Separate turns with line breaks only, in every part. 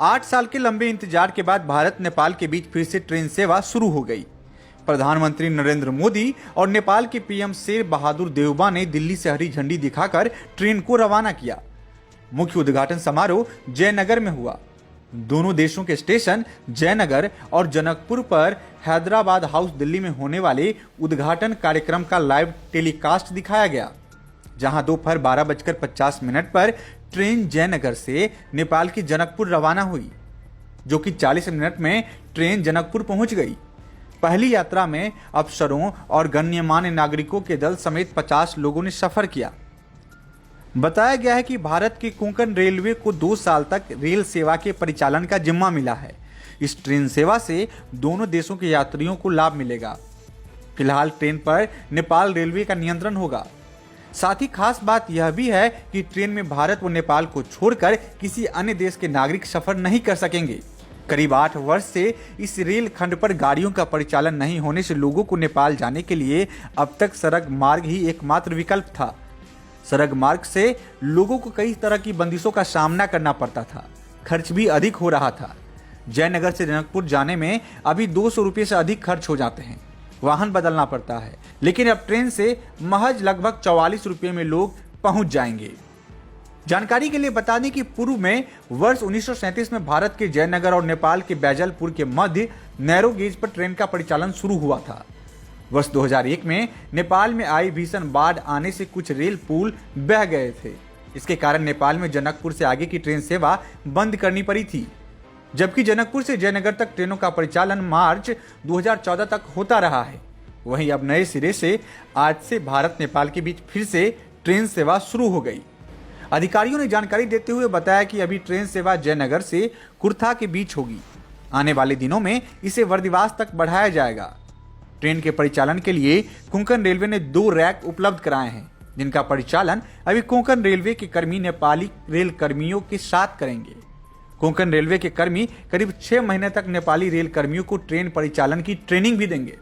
8 साल के लंबे इंतजार के बाद भारत नेपाल के बीच फिर से ट्रेन सेवा शुरू हो गई। प्रधानमंत्री नरेंद्र मोदी और नेपाल के पीएम शेर बहादुर देउबा ने दिल्ली से हरी झंडी दिखाकर ट्रेन को रवाना किया। मुख्य उद्घाटन समारोह जयनगर में हुआ। दोनों देशों के स्टेशन जयनगर और जनकपुर पर हैदराबाद हाउस दिल्ली में होने वाले उद्घाटन कार्यक्रम का लाइव टेलीकास्ट दिखाया गया, जहां दोपहर 12:50 पर ट्रेन जयनगर से नेपाल की जनकपुर रवाना हुई, जो कि 40 मिनट में ट्रेन जनकपुर पहुंच गई। पहली यात्रा में अफसरों और गण्यमान्य नागरिकों के दल समेत 50 लोगों ने सफर किया। बताया गया है कि भारत के कोंकण रेलवे को 2 साल तक रेल सेवा के परिचालन का जिम्मा मिला है। इस ट्रेन सेवा से दोनों देशों के यात्रियों को लाभ मिलेगा। फिलहाल ट्रेन पर नेपाल रेलवे का नियंत्रण होगा। साथ ही खास बात यह भी है कि ट्रेन में भारत व नेपाल को छोड़कर किसी अन्य देश के नागरिक सफर नहीं कर सकेंगे। करीब 8 वर्ष से इस रेल खंड पर गाड़ियों का परिचालन नहीं होने से लोगों को नेपाल जाने के लिए अब तक सड़क मार्ग ही एकमात्र विकल्प था। सड़क मार्ग से लोगों को कई तरह की बंदिशों का सामना करना पड़ता था, खर्च भी अधिक हो रहा था। जयनगर से जनकपुर जाने में अभी 200 रुपये से अधिक खर्च हो जाते हैं, वाहन बदलना पड़ता है, लेकिन अब ट्रेन से महज लगभग 44 रुपये में लोग पहुंच जाएंगे। जानकारी के लिए बता दें कि पूर्व में वर्ष 1937 में भारत के जयनगर और नेपाल के बैजलपुर के मध्य नैरो गेज पर ट्रेन का परिचालन शुरू हुआ था। वर्ष 2001 में नेपाल में आई भीषण बाढ़ आने से कुछ रेल पुल बह गए थे। इसके कारण नेपाल में जनकपुर से आगे की ट्रेन सेवा बंद करनी पड़ी थी, जबकि जनकपुर से जयनगर तक ट्रेनों का परिचालन मार्च 2014 तक होता रहा है। वहीं अब नए सिरे से आज से भारत नेपाल के बीच फिर से ट्रेन सेवा शुरू हो गई। अधिकारियों ने जानकारी देते हुए बताया कि अभी ट्रेन सेवा जयनगर से कुर्था के बीच होगी। आने वाले दिनों में इसे वर्दिवास तक बढ़ाया जाएगा। ट्रेन के परिचालन के लिए कोंकण रेलवे ने 2 रैक उपलब्ध कराए हैं, जिनका परिचालन अभी कोंकण रेलवे के कर्मी नेपाली रेल कर्मियों के साथ करेंगे। कोंकण रेलवे के कर्मी करीब 6 महीने तक नेपाली रेल कर्मियों को ट्रेन परिचालन की ट्रेनिंग भी देंगे।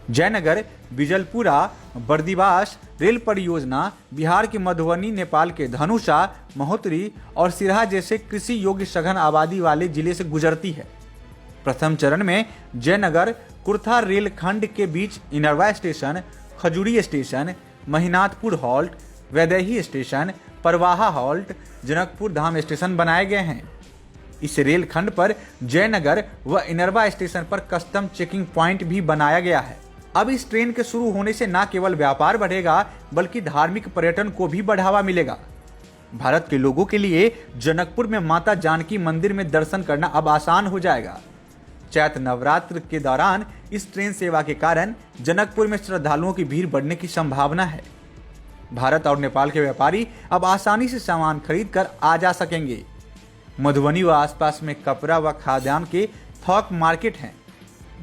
जयनगर, बिजलपुरा, बर्दिवास रेल परियोजना बिहार के मधुबनी, नेपाल के धनुषा, महोत्तरी और सिरहा जैसे कृषि योग्य सघन आबादी वाले जिले से गुजरती है। प्रथम चरण में जयनगर कुर्था रेल खंड के बीच Inarwa station, Khajuri station, Mahinathpur halt, Vaidehi station, Parwaha halt, Janakpur Dham station बनाए गए हैं। इस रेल खंड पर जयनगर व इनरवा स्टेशन पर कस्टम चेकिंग पॉइंट भी बनाया गया है। अब इस ट्रेन के शुरू होने से न केवल व्यापार बढ़ेगा, बल्कि धार्मिक पर्यटन को भी बढ़ावा मिलेगा। भारत के लोगों के लिए जनकपुर में माता जानकी मंदिर में दर्शन करना अब आसान हो जाएगा। चैत्र नवरात्र के दौरान इस ट्रेन सेवा के कारण जनकपुर में श्रद्धालुओं की भीड़ बढ़ने की संभावना है। भारत और नेपाल के व्यापारी अब आसानी से सामान खरीद कर आ जा सकेंगे। मधुबनी व आसपास में कपड़ा व खाद्यान्न के थोक मार्केट हैं,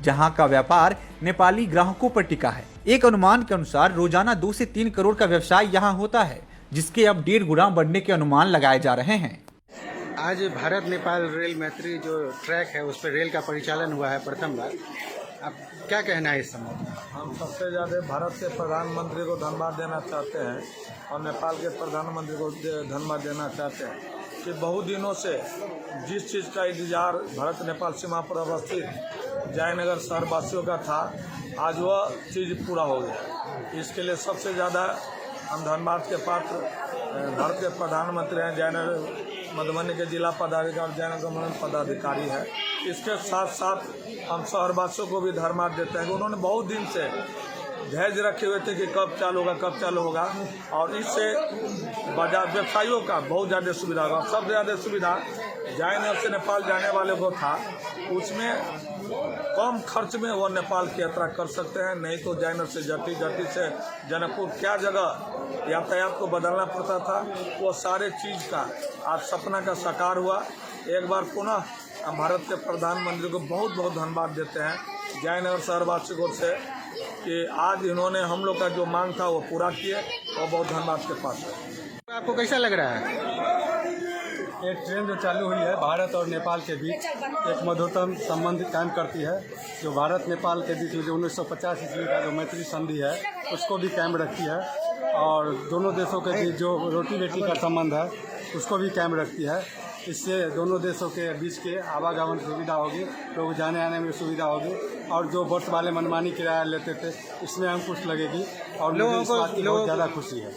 जहां का व्यापार नेपाली ग्राहकों पर टिका है। एक अनुमान के अनुसार रोजाना 2 से 3 करोड़ का व्यवसाय यहां होता है, जिसके अब 1.5 गुना बढ़ने के अनुमान लगाए जा रहे हैं।
आज भारत नेपाल रेल मैत्री जो ट्रैक है उस पर रेल का परिचालन हुआ है प्रथम बार। अब क्या कहना है इस समय?
हम सबसे ज़्यादा भारत के प्रधानमंत्री को धन्यवाद देना चाहते हैं और नेपाल के प्रधानमंत्री को धन्यवाद देना चाहते हैं कि बहुत दिनों से जिस चीज़ का इंतजार भारत नेपाल सीमा पर अवस्थित जयनगर शहरवासियों का था, आज वह चीज़ पूरा हो गया। इसके लिए सबसे ज़्यादा हम धन्यवाद के पात्र भारत के प्रधानमंत्री हैं, जयनगर मधुबनी के जिला पदाधिकारी जयनगर पदाधिकारी है। इसके साथ साथ हम शहरवासियों को भी धन्यवाद देते हैं कि उन्होंने बहुत दिन से धैर्य रखे हुए थे कि कब चालू होगा और इससे बाजार व्यवसायियों का बहुत ज़्यादा सुविधा होगा। सबसे ज़्यादा सुविधा जयनगर से नेपाल जाने वाले को था, उसमें कम खर्च में वो नेपाल की यात्रा कर सकते हैं। नहीं तो जयनगर से जटी से जनकपुर क्या जगह यातायात को बदलना पड़ता था, वो सारे चीज़ का आज सपना का साकार हुआ। एक बार पुनः हम भारत के प्रधानमंत्री को बहुत बहुत धन्यवाद देते हैं जयनगर शहरवासियों से कि आज इन्होंने हम लोग का जो मांग था वो पूरा किए और बहुत धन्यवाद के पास है।
आपको कैसा लग रहा है?
एक ट्रेन जो चालू हुई है भारत और नेपाल के बीच एक मधुरतम संबंध कायम करती है, जो भारत नेपाल के बीच में जो 1950 ईस्वी का जो मैत्री संधि है उसको भी कायम रखती है और दोनों देशों के बीच जो रोटी बेटी का संबंध है उसको भी कायम रखती है। इससे दोनों देशों के बीच के आवागमन सुविधा होगी, लोग जाने आने में सुविधा होगी, और जो बस वाले मनमानी किराया लेते थे इसमें अंकुश लगेगी और लोगों को बहुत ज़्यादा खुशी है।